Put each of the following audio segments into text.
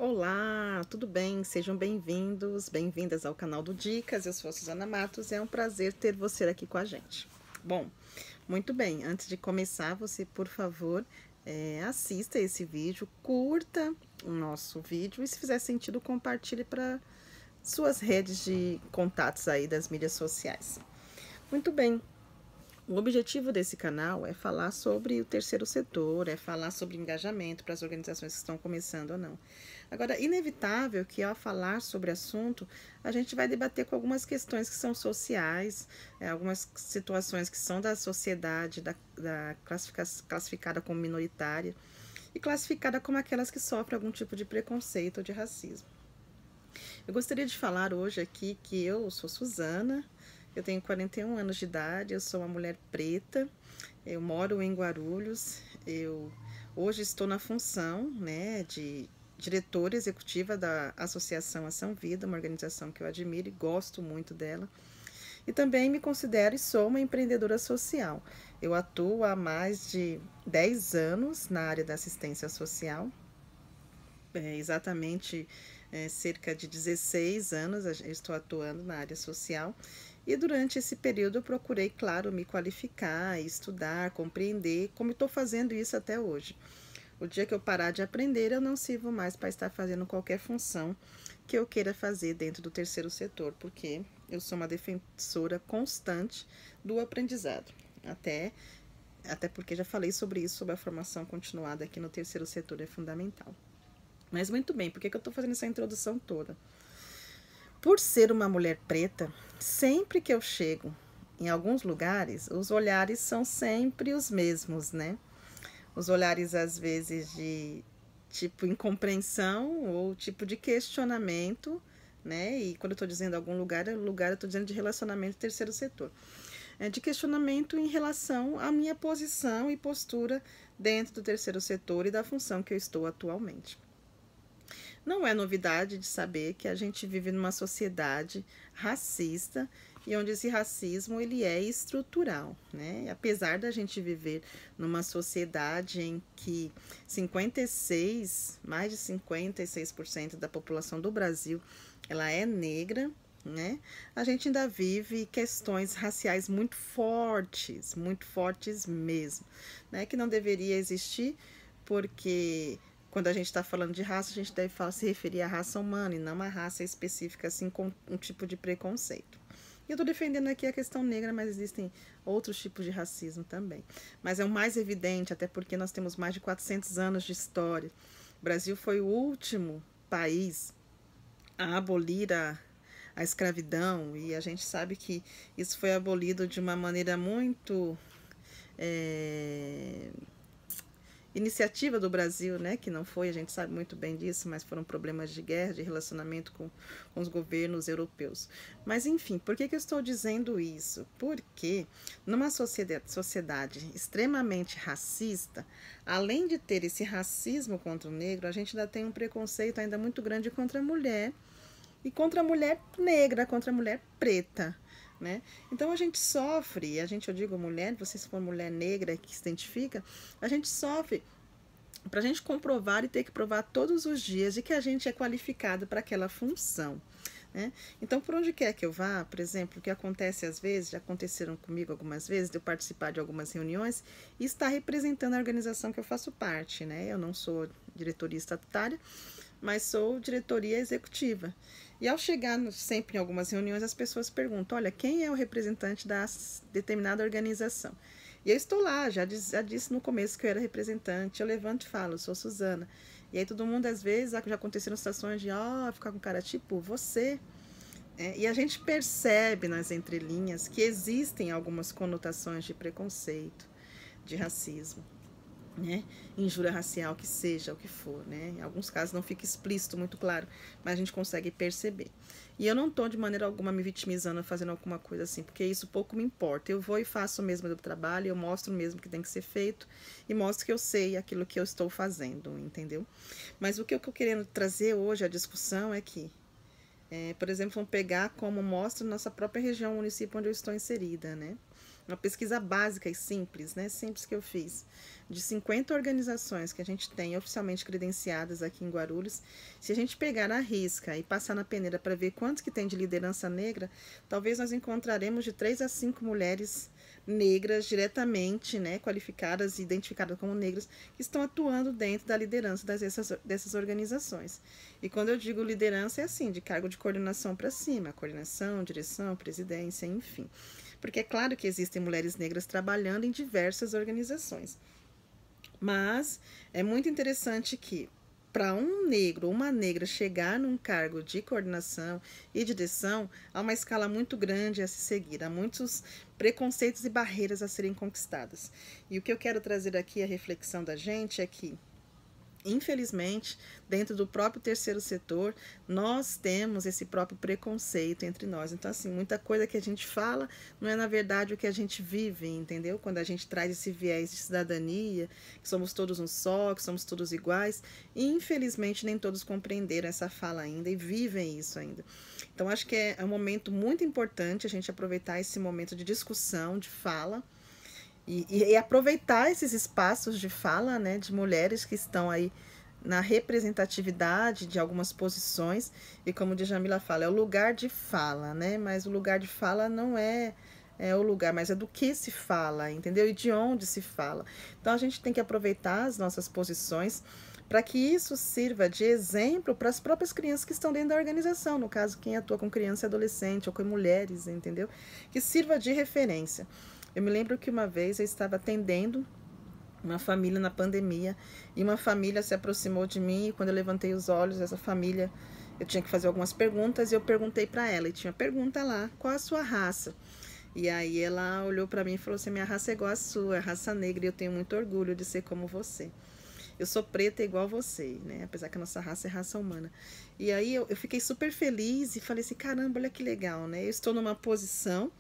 Olá, tudo bem? Sejam bem-vindos, bem-vindas ao canal do Dicas. Eu sou a Suzana Matos e é um prazer ter você aqui com a gente. Bom, muito bem, antes de começar, você, por favor, assista esse vídeo, curta o nosso vídeo e, se fizer sentido, compartilhe para suas redes de contatos aí das mídias sociais. Muito bem. O objetivo desse canal é falar sobre o terceiro setor, é falar sobre engajamento para as organizações que estão começando ou não. Agora, inevitável que ao falar sobre assunto, a gente vai debater com algumas questões que são sociais, algumas situações que são da sociedade, classificada como minoritária e classificada como aquelas que sofrem algum tipo de preconceito ou de racismo. Eu gostaria de falar hoje aqui que eu sou Suzana, eu tenho 41 anos de idade, eu sou uma mulher preta, eu moro em Guarulhos, eu hoje estou na função, de diretora executiva da Associação Ação Vida, uma organização que eu admiro e gosto muito dela. E também me considero e sou uma empreendedora social. Eu atuo há mais de 10 anos na área da assistência social, exatamente cerca de 16 anos eu estou atuando na área social. E durante esse período eu procurei, claro, me qualificar, estudar, compreender, como estou fazendo isso até hoje. O dia que eu parar de aprender, eu não sirvo mais para estar fazendo qualquer função que eu queira fazer dentro do terceiro setor, porque eu sou uma defensora constante do aprendizado. Até porque já falei sobre isso, sobre a formação continuada aqui no terceiro setor, é fundamental. Mas muito bem, por que eu estou fazendo essa introdução toda? Por ser uma mulher preta, sempre que eu chego em alguns lugares, os olhares são sempre os mesmos, né? Os olhares, às vezes, de tipo incompreensão ou tipo de questionamento, né? E quando eu estou dizendo algum lugar, eu estou dizendo de relacionamento terceiro setor. De questionamento em relação à minha posição e postura dentro do terceiro setor e da função que eu estou atualmente. Não é novidade de saber que a gente vive numa sociedade racista e onde esse racismo ele é estrutural, né? Apesar da gente viver numa sociedade em que mais de 56% da população do Brasil ela é negra, né? A gente ainda vive questões raciais muito fortes mesmo, né? Que não deveria existir porque quando a gente está falando de raça, a gente deve se referir à raça humana e não uma raça específica, assim, com um tipo de preconceito. E eu estou defendendo aqui a questão negra, mas existem outros tipos de racismo também. Mas é o mais evidente, até porque nós temos mais de 400 anos de história. O Brasil foi o último país a abolir a escravidão, e a gente sabe que isso foi abolido de uma maneira muito iniciativa do Brasil, né, que não foi, a gente sabe muito bem disso, mas foram problemas de guerra, de relacionamento com os governos europeus. Mas, enfim, por que eu estou dizendo isso? Porque numa sociedade extremamente racista, além de ter esse racismo contra o negro, a gente ainda tem um preconceito ainda muito grande contra a mulher e contra a mulher negra, contra a mulher preta. Né? Então a gente sofre, eu digo mulher, você se for mulher negra que se identifica, a gente sofre para a gente comprovar e ter que provar todos os dias de que a gente é qualificado para aquela função. Né? Então, por onde quer que eu vá, por exemplo, o que acontece às vezes, já aconteceram comigo algumas vezes, de eu participar de algumas reuniões e estar representando a organização que eu faço parte. Né? Eu não sou diretoria estatutária, mas sou diretoria executiva. E ao chegar sempre em algumas reuniões, as pessoas perguntam, olha, quem é o representante da determinada organização? E eu estou lá, já disse no começo que eu era representante, eu levanto e falo, sou Suzana. E aí todo mundo, às vezes, já aconteceram situações de, ficar com cara tipo, você. E a gente percebe nas entrelinhas que existem algumas conotações de preconceito, de racismo. Né? Injúria racial, que seja o que for, né? Em alguns casos não fica explícito, muito claro, mas a gente consegue perceber. E eu não estou de maneira alguma me vitimizando, fazendo alguma coisa assim, porque isso pouco me importa. Eu vou e faço o mesmo do trabalho, eu mostro mesmo que tem que ser feito e mostro que eu sei aquilo que eu estou fazendo, entendeu? Mas o que eu estou querendo trazer hoje à discussão é que, por exemplo, vamos pegar como mostra nossa própria região, município onde eu estou inserida, né? uma pesquisa básica e simples, né? Simples que eu fiz, de 50 organizações que a gente tem oficialmente credenciadas aqui em Guarulhos. Se a gente pegar na risca e passar na peneira para ver quantos que tem de liderança negra, talvez nós encontraremos de 3 a 5 mulheres negras diretamente, né, qualificadas e identificadas como negras, que estão atuando dentro da liderança dessas organizações. E quando eu digo liderança, é assim, de cargo de coordenação para cima, coordenação, direção, presidência, enfim. Porque é claro que existem mulheres negras trabalhando em diversas organizações. Mas é muito interessante que, para um negro ou uma negra chegar num cargo de coordenação e de direção, há uma escala muito grande a se seguir, há muitos preconceitos e barreiras a serem conquistadas. E o que eu quero trazer aqui, a reflexão da gente, é que, infelizmente, dentro do próprio terceiro setor, nós temos esse próprio preconceito entre nós. Então, assim, muita coisa que a gente fala não é, na verdade, o que a gente vive, entendeu? Quando a gente traz esse viés de cidadania, que somos todos um só, que somos todos iguais, e, infelizmente, nem todos compreenderam essa fala ainda e vivem isso ainda. Então, acho que é um momento muito importante a gente aproveitar esse momento de discussão, de fala, e aproveitar esses espaços de fala, né, de mulheres que estão aí na representatividade de algumas posições, e como a Djamila fala, é o lugar de fala, né, mas o lugar de fala não é o lugar, mas é do que se fala, entendeu? E de onde se fala. Então a gente tem que aproveitar as nossas posições para que isso sirva de exemplo para as próprias crianças que estão dentro da organização, no caso, quem atua com criança e adolescente ou com mulheres, entendeu? Que sirva de referência. Eu me lembro que uma vez eu estava atendendo uma família na pandemia e uma família se aproximou de mim e quando eu levantei os olhos, essa família, eu tinha que fazer algumas perguntas e eu perguntei para ela e tinha pergunta lá, qual a sua raça? E aí ela olhou para mim e falou assim, minha raça é igual a sua, é raça negra e eu tenho muito orgulho de ser como você. Eu sou preta igual você, né? Apesar que a nossa raça é raça humana. E aí eu fiquei super feliz e falei assim, caramba, olha que legal, né? Eu estou numa posição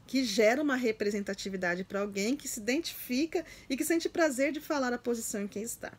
que gera uma representatividade para alguém que se identifica e que sente prazer de falar a posição em que está.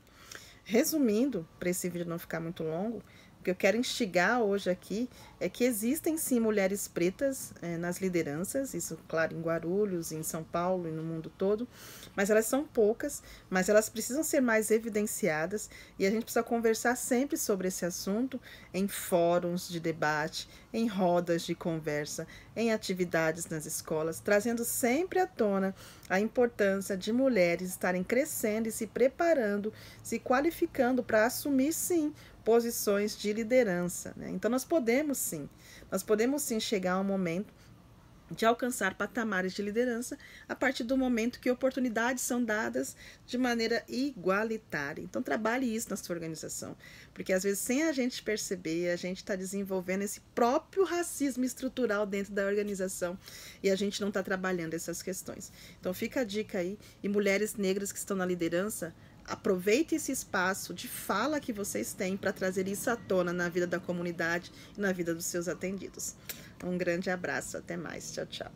Resumindo, para esse vídeo não ficar muito longo, o que eu quero instigar hoje aqui é que existem sim mulheres pretas nas lideranças, isso claro em Guarulhos, em São Paulo e no mundo todo, mas elas são poucas, mas elas precisam ser mais evidenciadas e a gente precisa conversar sempre sobre esse assunto em fóruns de debate, em rodas de conversa, em atividades nas escolas, trazendo sempre à tona a importância de mulheres estarem crescendo e se preparando, se qualificando para assumir sim posições de liderança, né? Então nós podemos sim chegar a um momento de alcançar patamares de liderança a partir do momento que oportunidades são dadas de maneira igualitária. Então trabalhe isso na sua organização, porque às vezes sem a gente perceber, a gente está desenvolvendo esse próprio racismo estrutural dentro da organização e a gente não está trabalhando essas questões. Então fica a dica aí, e mulheres negras que estão na liderança, aproveite esse espaço de fala que vocês têm para trazer isso à tona na vida da comunidade e na vida dos seus atendidos. Um grande abraço, até mais, tchau, tchau.